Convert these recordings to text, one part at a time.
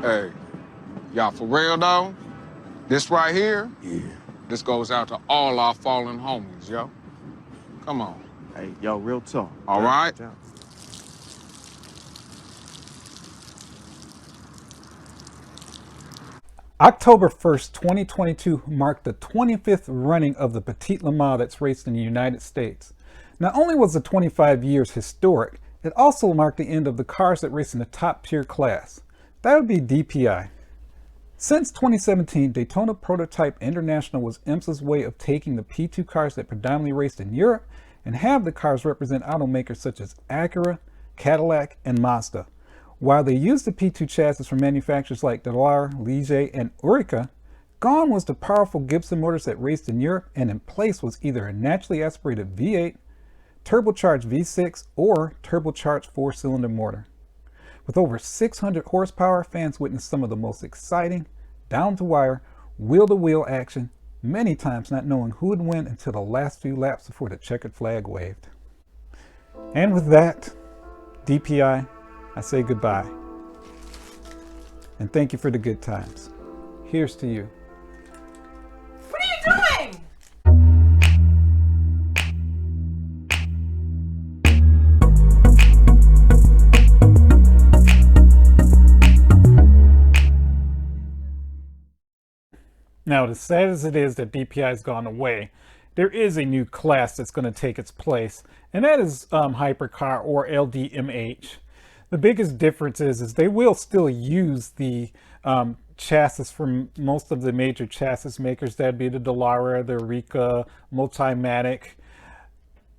Hey, y'all for real though? This right here, Yeah. this goes out to all our fallen homies, yo. Come on. Hey, yo, real talk. All right? Watch out. October 1st, 2022 marked the 25th running of the Petite Le Mans that's raced in the United States. Not only was the 25 years historic, it also marked the end of the cars that race in the top tier class. That would be DPI. Since 2017, Daytona Prototype International was IMSA's way of taking the P2 cars that predominantly raced in Europe and have the cars represent automakers such as Acura, Cadillac, and Mazda. While they used the P2 chassis from manufacturers like Dallara, Ligier, and Oreca, gone was the powerful Gibson motors that raced in Europe, and in place was either a naturally aspirated V8, turbocharged V6, or turbocharged 4-cylinder motor. With over 600 horsepower, fans witnessed some of the most exciting, down-to-wire, wheel-to-wheel action, many times not knowing who would win until the last few laps before the checkered flag waved. And with that, DPI, I say goodbye. And thank you for the good times. Here's to you. What are you doing? Now, as sad as it is that DPI has gone away, there is a new class that's going to take its place, and that is hypercar, or LDMH. The biggest difference is they will still use the chassis from most of the major chassis makers. That'd be the Dallara, the Oreca, Multimatic.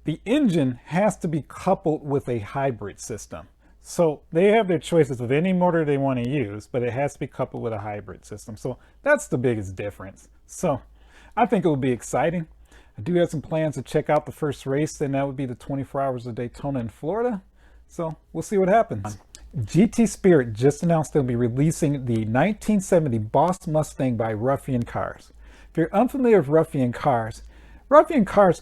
The engine has to be coupled with a hybrid system. So they have their choices of any motor they want to use, but it has to be coupled with a hybrid system. So that's the biggest difference. So I think it will be exciting. I do have some plans to check out the first race, and that would be the 24 Hours of Daytona in Florida. So we'll see what happens. GT Spirit just announced they'll be releasing the 1970 Boss Mustang by Ruffian Cars. If you're unfamiliar with Ruffian Cars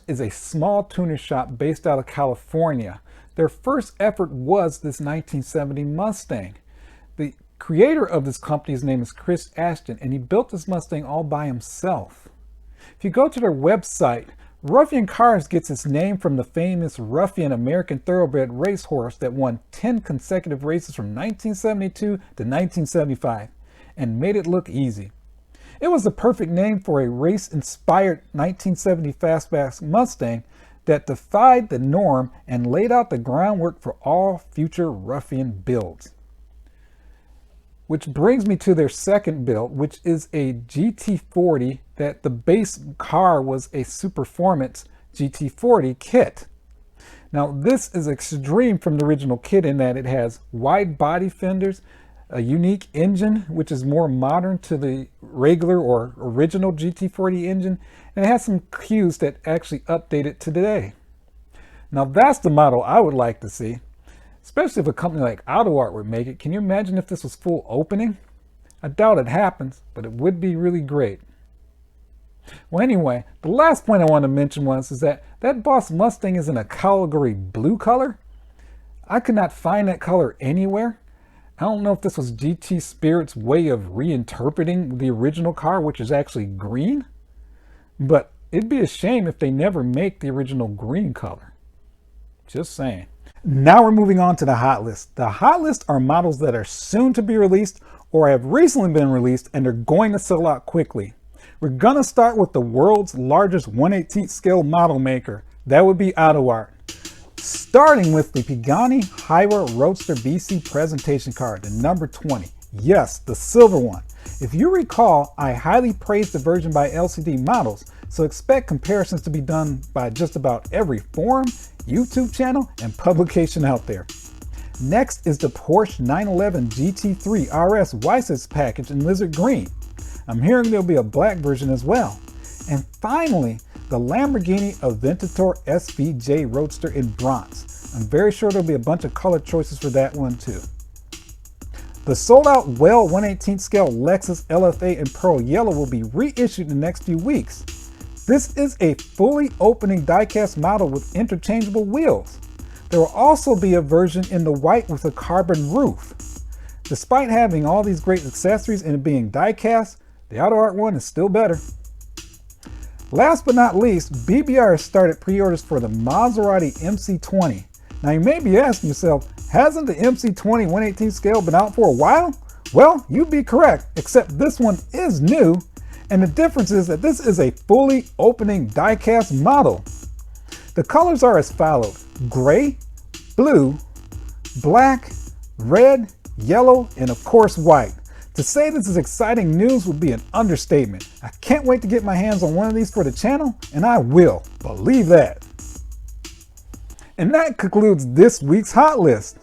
is a small tuner shop based out of California. Their first effort was this 1970 Mustang. The creator of this company's name is Chris Ashton, and he built this Mustang all by himself. If you go to their website, Ruffian Cars gets its name from the famous Ruffian American Thoroughbred racehorse that won 10 consecutive races from 1972 to 1975 and made it look easy. It was the perfect name for a race-inspired 1970 fastback Mustang that defied the norm and laid out the groundwork for all future Ruffian builds. Which brings me to their second build, which is a GT40 that the base car was a Superformance GT40 kit. Now this is extreme from the original kit in that it has wide body fenders, a unique engine which is more modern to the regular or original GT40 engine, and it has some cues that actually update it to today. Now that's the model I would like to see, especially if a company like AUTOart would make it. Can you imagine if this was full opening? I doubt it happens, but it would be really great. Well, anyway, the last point I want to mention is that Boss Mustang is in a Category blue color. I could not find that color anywhere. I don't know if this was GT Spirit's way of reinterpreting the original car, which is actually green, but it'd be a shame if they never make the original green color. Just saying. Now we're moving on to the hot list. The hot list are models that are soon to be released or have recently been released and they're going to sell out quickly. We're gonna start with the world's largest 1/18 scale model maker. That would be AUTOart. Starting with the Pagani Huayra Roadster BC presentation car, the number 20. Yes, the silver one. If you recall, I highly praised the version by LCD models, so expect comparisons to be done by just about every forum, YouTube channel, and publication out there. Next is the Porsche 911 GT3 RS Weiss's package in lizard green. I'm hearing there'll be a black version as well. And finally, the Lamborghini Aventador SVJ Roadster in bronze. I'm very sure there'll be a bunch of color choices for that one too. The sold out Well 1/18 scale Lexus LFA in pearl yellow will be reissued in the next few weeks. This is a fully opening diecast model with interchangeable wheels. There will also be a version in the white with a carbon roof. Despite having all these great accessories and it being die-cast, the AUTOart one is still better. Last but not least, BBR started pre-orders for the Maserati MC20. Now you may be asking yourself, hasn't the MC20 1/18 scale been out for a while? Well, you'd be correct, except this one is new, and the difference is that this is a fully opening die-cast model. The colors are as follows: gray, blue, black, red, yellow, and of course white. To say this is exciting news would be an understatement. I can't wait to get my hands on one of these for the channel, and I will, believe that. And that concludes this week's hot list.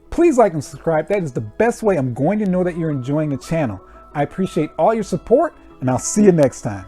Please like and subscribe. That is the best way I'm going to know that you're enjoying the channel. I appreciate all your support, and I'll see you next time.